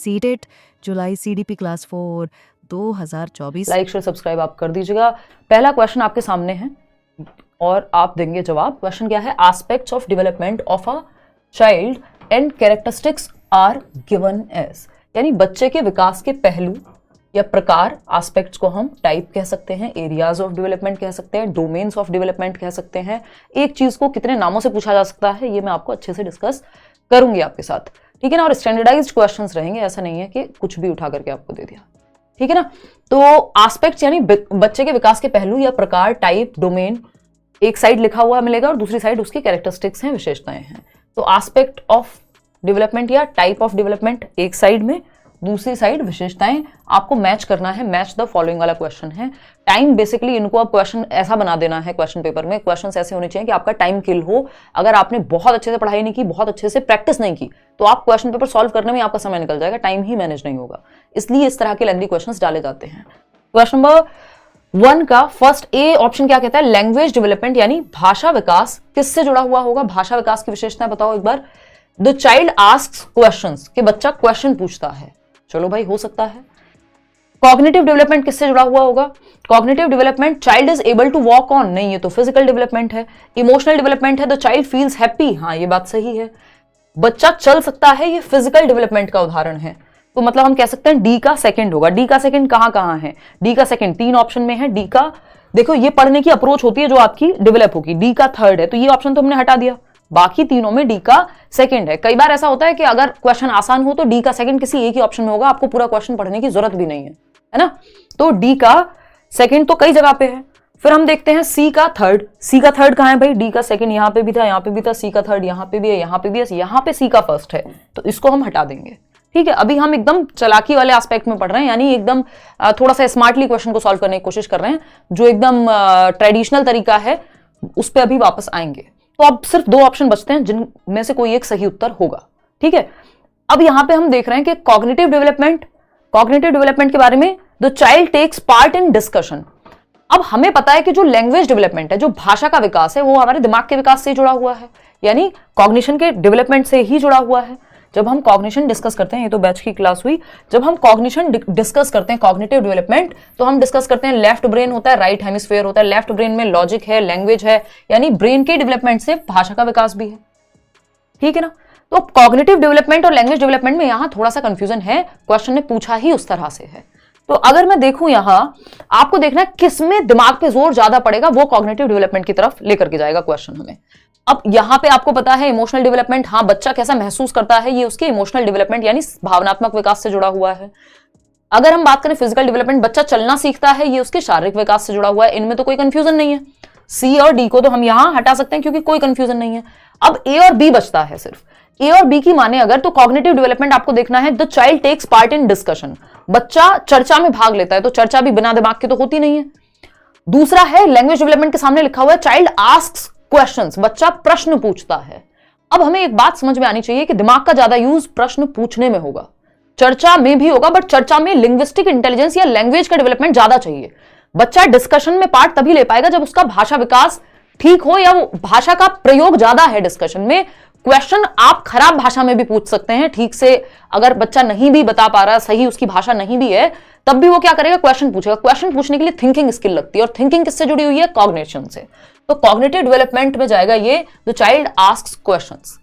CTET जुलाई CDP class 4 2024। Like share subscribe आप कर दीजिएगा। पहला क्वेश्चन आपके सामने है और आप देंगे जवाब। क्वेश्चन क्या है? Aspects of development of a child and characteristics are given as, यानी बच्चे के विकास के पहलू या प्रकार, एस्पेक्ट्स को हम टाइप कह सकते हैं, एरियाज ऑफ डेवलपमेंट कह सकते हैं, डोमेन्स ऑफ डेवलपमेंट कह सकते हैं। एक चीज को कितने नामों से पूछा जा सकता है ये मैं आपको अच्छे से डिस्कस करूंगी आपके साथ, ठीक है ना। और स्टैंडर्डाइज्ड क्वेश्चंस रहेंगे, ऐसा नहीं है कि कुछ भी उठा करके आपको दे दिया, ठीक है ना। तो एस्पेक्ट्स यानी बच्चे के विकास के पहलू या प्रकार, टाइप, डोमेन, एक साइड लिखा हुआ मिलेगा और दूसरी साइड उसकी कैरेक्टरिस्टिक्स हैं, विशेषताएं हैं। तो एस्पेक्ट ऑफ डेवलपमेंट या टाइप ऑफ डेवलपमेंट एक साइड में, दूसरी साइड विशेषताएं। आपको मैच करना है, मैच द फॉलोइंग वाला क्वेश्चन है। टाइम बेसिकली इनको अब क्वेश्चन ऐसा बना देना है, क्वेश्चन पेपर में क्वेश्चन ऐसे होने चाहिए कि आपका टाइम किल हो। अगर आपने बहुत अच्छे से पढ़ाई नहीं की, बहुत अच्छे से प्रैक्टिस नहीं की, तो आप क्वेश्चन पेपर सॉल्व करने में आपका समय निकल जाएगा, टाइम ही मैनेज नहीं होगा। इसलिए इस तरह के लेंथी क्वेश्चन डाले जाते हैं। क्वेश्चन नंबर 1 का फर्स्ट ए ऑप्शन क्या कहता है? लैंग्वेज डेवलपमेंट यानी भाषा विकास किससे जुड़ा हुआ होगा? भाषा विकास की विशेषताएं बताओ एक बार। द चाइल्ड आस्क्स क्वेश्चंस, कि बच्चा क्वेश्चन पूछता है। चलो भाई, हो सकता है। कॉग्निटिव डेवलपमेंट किससे जुड़ा हुआ होगा? Cognitive development, child is able to walk on, नहीं ये तो फिजिकल डेवलपमेंट है। इमोशनल डेवलपमेंट है, द चाइल्ड फील्स हैप्पी, हाँ ये बात सही है। बच्चा चल सकता है, ये फिजिकल डेवलपमेंट का उदाहरण है। तो मतलब हम कह सकते हैं डी का सेकंड होगा। डी का सेकंड कहां है? डी का सेकंड 3 ऑप्शन में है। डी का देखो, ये पढ़ने की अप्रोच होती है जो आपकी डेवलप होगी। डी का थर्ड है, तो ये ऑप्शन तो हमने हटा दिया, बाकी तीनों में डी का सेकंड है। कई बार ऐसा होता है कि अगर क्वेश्चन आसान हो तो डी का सेकंड किसी एक ही ऑप्शन में होगा, आपको पूरा क्वेश्चन पढ़ने की जरूरत भी नहीं है ना। तो डी का सेकंड तो कई जगह पे है। फिर हम देखते हैं सी का थर्ड। सी का थर्ड कहां है भाई? डी का सेकंड यहां पे भी था, यहां पे भी था। सी का थर्ड यहां पे भी है, यहां पे भी है, यहां पे सी का फर्स्ट है, तो इसको हम हटा देंगे, ठीक है। अभी हम एकदम चालाकी वाले एस्पेक्ट में पढ़ रहे हैं, यानी एकदम थोड़ा सा स्मार्टली क्वेश्चन को सॉल्व करने की कोशिश कर रहे हैं। जो एकदम ट्रेडिशनल तरीका है उस पर अभी वापस आएंगे। तो अब सिर्फ 2 ऑप्शन बचते हैं जिनमें से कोई एक सही उत्तर होगा, ठीक है। अब यहां पे हम देख रहे हैं कि कॉग्निटिव डेवलपमेंट के बारे में, the child takes part in discussion. अब हमें पता है कि जो लैंग्वेज डेवलपमेंट है, जो भाषा का विकास है, वो हमारे दिमाग के विकास से जुड़ा हुआ है, यानी कॉग्निशन के डेवलपमेंट से ही जुड़ा हुआ है। जब हम कॉग्निशन डिस्कस करते हैं, ये तो बैच की क्लास हुई, जब हम कॉग्निशन डिस्कस करते हैं, कॉग्निटिव डेवलपमेंट, तो हम डिस्कस करते हैं लेफ्ट ब्रेन होता है, राइट हेमिस्फीयर होता है। लेफ्ट ब्रेन में लॉजिक है, लैंग्वेज है, यानी ब्रेन के डेवलपमेंट से भाषा का विकास भी है, ठीक है ना। तो कॉग्निटिव डेवलपमेंट और लैंग्वेज डेवलपमेंट में यहां थोड़ा सा कंफ्यूजन है, क्वेश्चन ने पूछा ही उस तरह से है। तो अगर मैं देखूं, यहां आपको देखना है किसमें दिमाग पे जोर ज्यादा पड़ेगा, वो कॉग्निटिव डेवलपमेंट की तरफ लेकर के जाएगा क्वेश्चन हमें। अब यहां पे आपको पता है इमोशनल डेवलपमेंट, हाँ बच्चा कैसा महसूस करता है, ये उसके इमोशनल डेवलपमेंट यानी भावनात्मक विकास से जुड़ा हुआ है। अगर हम बात करें फिजिकल डेवलपमेंट, बच्चा चलना सीखता है, ये उसके शारीरिक विकास से जुड़ा हुआ है। इनमें तो कोई कंफ्यूजन नहीं है। सी और डी को तो हम यहां हटा सकते हैं क्योंकि कोई कंफ्यूजन नहीं है। अब ए और बी बचता है, सिर्फ ए और बी की माने अगर, तो कॉग्निटिव डेवलपमेंट आपको देखना है, the child takes part in discussion, बच्चा चर्चा में भाग लेता है। तो चर्चा भी बिना दिमाग के तो होती नहीं है। दूसरा है लैंग्वेज डेवलपमेंट के सामने लिखा हुआ है, चाइल्ड आस्क्स क्वेश्चंस, बच्चा प्रश्न पूछता है। अब हमें एक बात समझ में आनी चाहिए कि दिमाग का ज्यादा यूज प्रश्न पूछने में होगा, चर्चा में भी होगा, बट चर्चा में लिंग्विस्टिक इंटेलिजेंस या लैंग्वेज का डेवलपमेंट ज्यादा चाहिए। बच्चा डिस्कशन में पार्ट तभी ले पाएगा जब उसका भाषा विकास ठीक हो, या वो भाषा का प्रयोग ज्यादा है डिस्कशन में। क्वेश्चन आप खराब भाषा में भी पूछ सकते हैं, ठीक से अगर बच्चा नहीं भी बता पा रहा, सही उसकी भाषा नहीं भी है, तब भी वो क्या करेगा? क्वेश्चन पूछेगा। क्वेश्चन पूछने के लिए थिंकिंग स्किल लगती है, और थिंकिंग किससे जुड़ी हुई है? कॉग्निशन से। तो कॉग्निटिव डेवलपमेंट में जाएगा ये, द चाइल्ड आस्क्स क्वेश्चंस।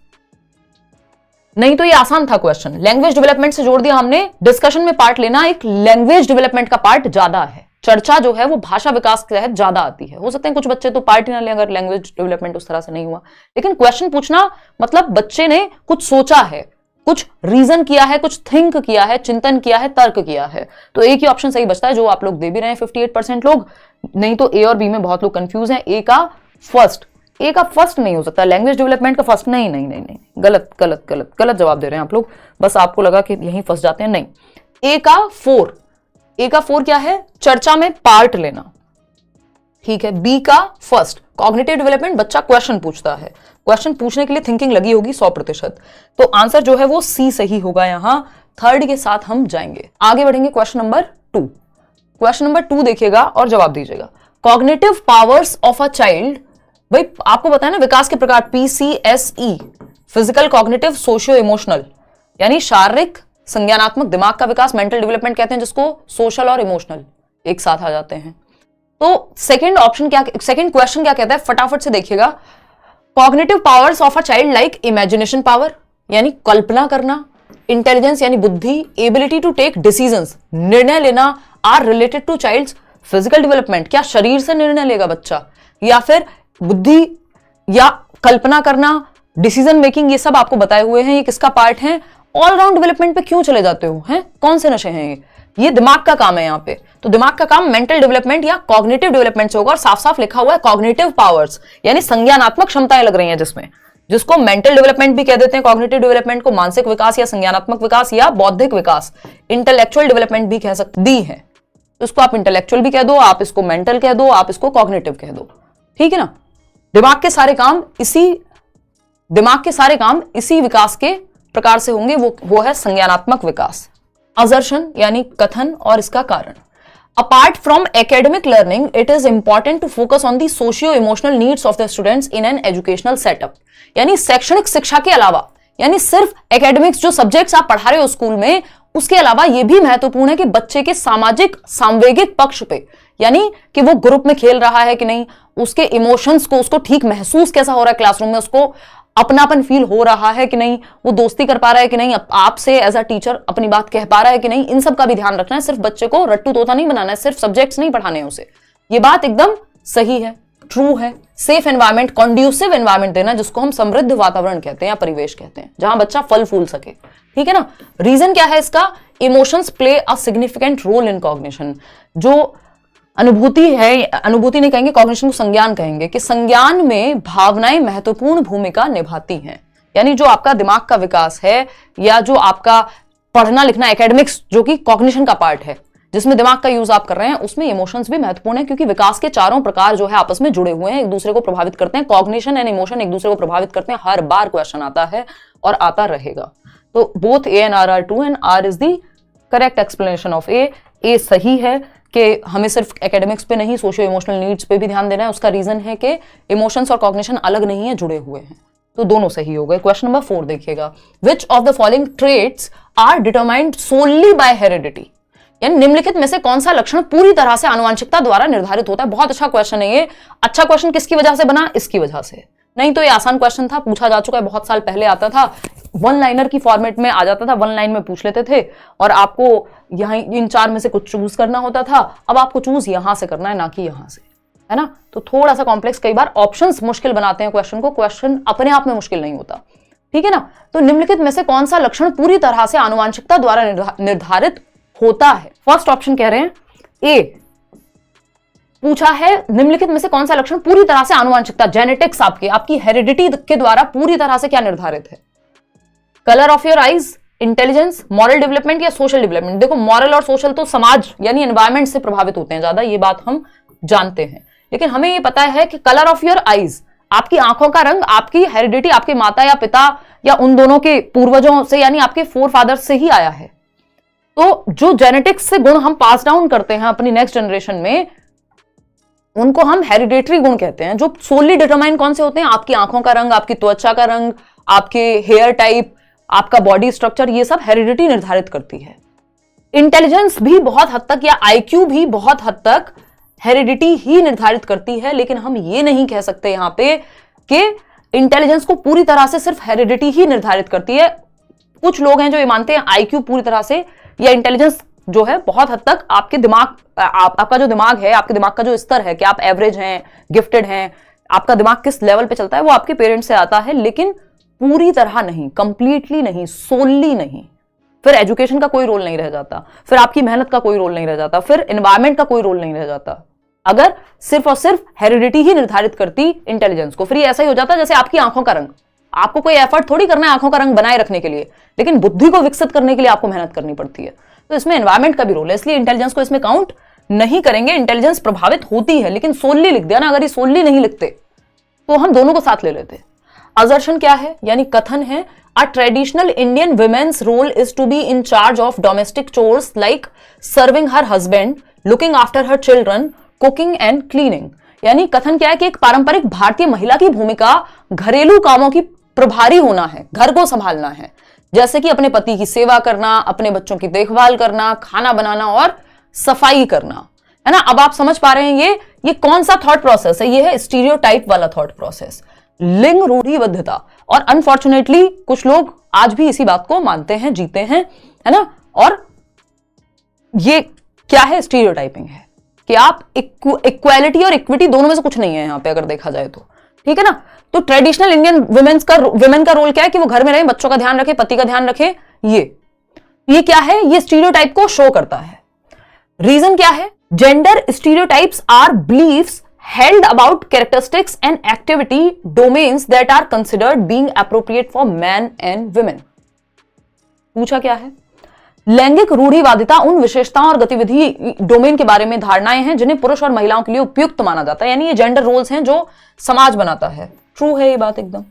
नहीं तो ये आसान था क्वेश्चन, लैंग्वेज डेवलपमेंट से जोड़ दिया हमने। डिस्कशन में पार्ट लेना एक लैंग्वेज डेवलपमेंट का पार्ट ज्यादा है, चर्चा जो है वो भाषा विकास के तहत ज्यादा आती है। हो सकते हैं कुछ बच्चे तो पार्ट ही ना लें अगर लैंग्वेज डेवलपमेंट उस तरह से नहीं हुआ, लेकिन क्वेश्चन पूछना मतलब बच्चे ने कुछ सोचा है, कुछ रीजन किया है, कुछ थिंक किया है, चिंतन किया है, तर्क किया है। तो एक ही ऑप्शन सही बचता है जो आप लोग दे भी रहे हैं 58% लोग। नहीं तो ए और बी में बहुत लोग कंफ्यूज हैं। ए का फर्स्ट नहीं हो सकता, लैंग्वेज डेवलपमेंट का फर्स्ट नहीं नहीं नहीं नहीं, गलत गलत गलत गलत जवाब दे रहे हैं आप लोग। बस आपको लगा कि यहीं फंस जाते हैं, नहीं। ए का 4 क्या है? चर्चा में पार्ट लेना, ठीक है। बी का फर्स्ट कॉग्निटिव डेवलपमेंट, बच्चा क्वेश्चन पूछता है, क्वेश्चन पूछने के लिए थिंकिंग लगी होगी 100%। तो आंसर जो है वो सी सही होगा। यहां थर्ड के साथ हम जाएंगे, आगे बढ़ेंगे। क्वेश्चन नंबर 2 देखिएगा और जवाब दीजिएगा। Cognitive powers of a child, भाई आपको पता है ना विकास के प्रकार, PCSE, physical, cognitive, socio emotional, यानी शारीरिक, संज्ञानात्मक दिमाग का विकास मेंटल डेवलपमेंट कहते हैं, जिसको सोशल और इमोशनल एक साथ आ जाते हैं। तो सेकंड क्वेश्चन क्या कहता है, फटाफट से देखिएगा। Cognitive powers of a child like imagination power यानी कल्पना करना, इंटेलिजेंस यानी बुद्धि, एबिलिटी टू टेक डिसीजंस निर्णय लेना, are related to child's physical development, क्या शरीर से निर्णय लेगा बच्चा, या फिर बुद्धि या कल्पना करना, डिसीजन मेकिंग, ये सब आपको बताए हुए हैं। ये किसका पार्ट है? ऑलराउंड डेवलपमेंट पे क्यों चले जाते हो हैं? कौन से नशे हैं ये दिमाग का काम है यहाँ पे। तो दिमाग का काम मेंटल डेवलपमेंट या कॉग्निटिव डेवलपमेंट से होगा, और साफ साफ लिखा हुआ है कॉग्निटिव पावर्स यानी संज्ञानात्मक क्षमताएं लग रही हैं, जिसमें जिसको मेंटल डेवलपमेंट भी कह देते हैं, कॉग्निटिव डेवलपमेंट को मानसिक विकास या संज्ञानात्मक विकास या बौद्धिक विकास, इंटेलेक्चुअल डेवलपमेंट भी कह सकते दी है। तो इसको आप इंटेलेक्चुअल भी कह दो, आप इसको मेंटल कह दो, आप इसको कॉग्निटिव कह दो, ठीक है ना। दिमाग के सारे काम इसी विकास के प्रकार से होंगे, वो है संज्ञानात्मक विकास। असर्शन यानी कथन और इसका कारण। Apart from academic learning, it is important to focus on the socio-emotional needs of the students in an educational setup. यानी शैक्षणिक शिक्षा के अलावा, यानी सिर्फ एकेडमिक्स जो सब्जेक्ट्स आप पढ़ा रहे हो स्कूल में, उसके अलावा यह भी महत्वपूर्ण है कि बच्चे के सामाजिक सांवेगिक पक्ष पे, यानी कि वो ग्रुप में खेल रहा है कि नहीं, उसके इमोशंस को, उसको ठीक महसूस कैसा हो रहा है क्लासरूम में, उसको अपनापन फील हो रहा है कि नहीं, वो दोस्ती कर पा रहा है कि नहीं, आपसे एज अ टीचर अपनी बात कह पा रहा है कि नहीं, इन सब का भी ध्यान रखना है। सिर्फ बच्चे को रट्टू तोता नहीं बनाना है, सिर्फ सब्जेक्ट्स नहीं पढ़ाने हैं उसे। ये बात एकदम सही है, ट्रू है। सेफ एनवायरमेंट, कॉन्ड्यूसिव एनवायरमेंट देना, जिसको हम समृद्ध वातावरण कहते हैं या परिवेश कहते हैं, जहां बच्चा फल फूल सके, ठीक है ना। रीजन क्या है इसका? Emotions play a significant role in cognition. जो अनुभूति है, अनुभूति नहीं कहेंगे, कॉग्निशन को संज्ञान कहेंगे, कि संज्ञान में भावनाएं महत्वपूर्ण भूमिका निभाती हैं। यानी जो आपका दिमाग का विकास है या जो आपका पढ़ना लिखना एकेडमिक्स, जो कि कॉग्निशन का पार्ट है, जिसमें दिमाग का यूज आप कर रहे हैं, उसमें इमोशंस भी महत्वपूर्ण है, क्योंकि विकास के चारों प्रकार जो है आपस में जुड़े हुए हैं, एक दूसरे को प्रभावित करते हैं। कॉग्निशन एंड इमोशन एक दूसरे को प्रभावित करते हैं। हर बार क्वेश्चन आता है और आता रहेगा। तो both A and R are true and R is the correct explanation of A. A सही है कि हमें सिर्फ एकेडमिक्स पे नहीं, सोशियो इमोशनल नीड्स पे भी ध्यान देना है। उसका रीजन है कि इमोशंस और कॉग्निशन अलग नहीं है, जुड़े हुए हैं। तो दोनों सही हो गए। क्वेश्चन नंबर 4 देखिएगा। Which of the following traits are determined solely by heredity, यानी निम्नलिखित में से कौन सा लक्षण पूरी तरह से आनुवंशिकता द्वारा निर्धारित होता है। बहुत अच्छा क्वेश्चन है ये। अच्छा क्वेश्चन किसकी वजह से बना? इसकी वजह से। नहीं तो ये आसान क्वेश्चन था, पूछा जा चुका है, बहुत साल पहले आता था, वन लाइनर की फॉर्मेट में आ जाता था, वन लाइन में पूछ लेते थे और आपको यहाँ इन 4 में से कुछ चूज करना होता था। अब आपको चूज यहां से करना है, ना कि यहां से, है ना। तो थोड़ा सा कॉम्प्लेक्स, कई बार ऑप्शंस मुश्किल बनाते हैं क्वेश्चन को। क्वेश्चन अपने आप में मुश्किल नहीं होता, ठीक है ना। तो निम्नलिखित में से कौन सा लक्षण पूरी तरह से आनुवंशिकता द्वारा निर्धारित होता है? फर्स्ट ऑप्शन कह रहे हैं ए, पूछा है निम्नलिखित में से कौन सा लक्षण पूरी तरह से आनुवंशिकता, जेनेटिक्स, आपकी हेरिडिटी के द्वारा पूरी तरह से क्या निर्धारित है? Colour of your eyes, intelligence, moral development या सोशल डेवलपमेंट। देखो मॉरल और सोशल तो समाज यानी एनवायरमेंट से प्रभावित होते हैं ज्यादा, ये बात हम जानते हैं, लेकिन हमें ये पता है कि कलर ऑफ योर आईज, आपकी आंखों का रंग, आपकी हेरिडिटी आपके माता या पिता या उन दोनों के पूर्वजों से यानी आपके फोर फादर्स से ही आया है। तो जो जेनेटिक्स से गुण हम पास डाउन करते हैं अपनी नेक्स्ट जनरेशन में, उनको हम हेरिडेटरी गुण कहते हैं, जो सोली डिटरमाइन कौन से होते हैं? आपकी आंखों का रंग, आपकी त्वचा का रंग, आपके हेयर टाइप, आपका बॉडी स्ट्रक्चर, ये सब हेरिडिटी निर्धारित करती है। इंटेलिजेंस भी बहुत हद तक या आईक्यू भी बहुत हद तक हेरिडिटी ही निर्धारित करती है, लेकिन हम ये नहीं कह सकते यहां पे कि इंटेलिजेंस को पूरी तरह से सिर्फ हेरिडिटी ही निर्धारित करती है। कुछ लोग हैं जो ये मानते हैं आईक्यू पूरी तरह से या इंटेलिजेंस जो है बहुत हद तक आपके दिमाग, आपका जो दिमाग है, आपके दिमाग का जो स्तर है कि आप एवरेज हैं, गिफ्टेड हैं, आपका दिमाग किस लेवल पे चलता है, वो आपके पेरेंट्स से आता है, लेकिन पूरी तरह नहीं, कंप्लीटली नहीं, सोलली नहीं। फिर एजुकेशन का कोई रोल नहीं रह जाता, फिर आपकी मेहनत का कोई रोल नहीं रह जाता, फिर एनवायरमेंट का कोई रोल नहीं रह जाता, अगर सिर्फ और सिर्फ हेरिडिटी ही निर्धारित करती इंटेलिजेंस को। फिर ये ऐसा ही हो जाता जैसे आपकी आंखों का रंग, आपको कोई एफर्ट थोड़ी करना है आंखों का रंग बनाए रखने के लिए, लेकिन बुद्धि को विकसित करने के लिए आपको मेहनत करनी पड़ती है। तो इसमें एनवायरमेंट का भी रोल है, इसलिए इंटेलिजेंस को इसमें काउंट नहीं करेंगे। इंटेलिजेंस प्रभावित होती है, लेकिन सोलली लिख दिया ना, अगर ये सोलली नहीं लिखते तो हम दोनों को साथ ले लेते। असर्शन क्या है? यानी कथन है। A traditional Indian women's role is to be in charge of domestic chores like serving her husband, looking after her children, cooking and cleaning. यानी कथन क्या है कि एक पारंपरिक भारतीय महिला की भूमिका घरेलू कामों की प्रभारी होना है, घर को संभालना है, जैसे कि अपने पति की सेवा करना, अपने बच्चों की देखभाल करना, खाना बनाना और सफाई करना, है ना। अब आप समझ पा रहे हैं ये कौन सा थॉट प्रोसेस है? ये है स्टीरियोटाइप वाला थॉट प्रोसेस, लिंग रूढ़िबद्धता। और अनफॉर्चुनेटली कुछ लोग आज भी इसी बात को मानते हैं, जीते हैं, है ना। और ये क्या है? स्टीरियोटाइपिंग है कि आप इक्वालिटी और इक्विटी दोनों में से कुछ नहीं है यहां पे अगर देखा जाए तो, ठीक है ना। तो ट्रेडिशनल इंडियन वुमेन का रोल क्या है कि वो घर में रहे, बच्चों का ध्यान रखे, पति का ध्यान रखे। ये क्या है? ये स्टीरियोटाइप को शो करता है। रीजन क्या है? Gender stereotypes are beliefs held about characteristics and activity domains that are considered being appropriate for men and women। पूछा क्या है? लैंगिक रूढ़िवादिता उन विशेषताओं और गतिविधि डोमेन के बारे में धारणाएं हैं जिन्हें पुरुष और महिलाओं के लिए उपयुक्त माना जाता है। यानी ये जेंडर रोल्स हैं जो समाज बनाता है। ट्रू है ये बात एकदम,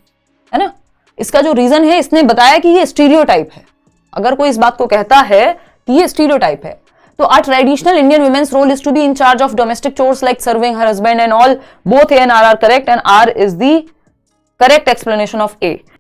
है ना। इसका जो रीजन है, इसने बताया कि ये स्टीरियोटाइप है। अगर कोई इस बात को कहता है कि ये स्टीरियोटाइप है, तो a traditional Indian women's role is to be in charge of domestic chores like serving her husband and all. Both A and R are correct and R is the correct explanation of A.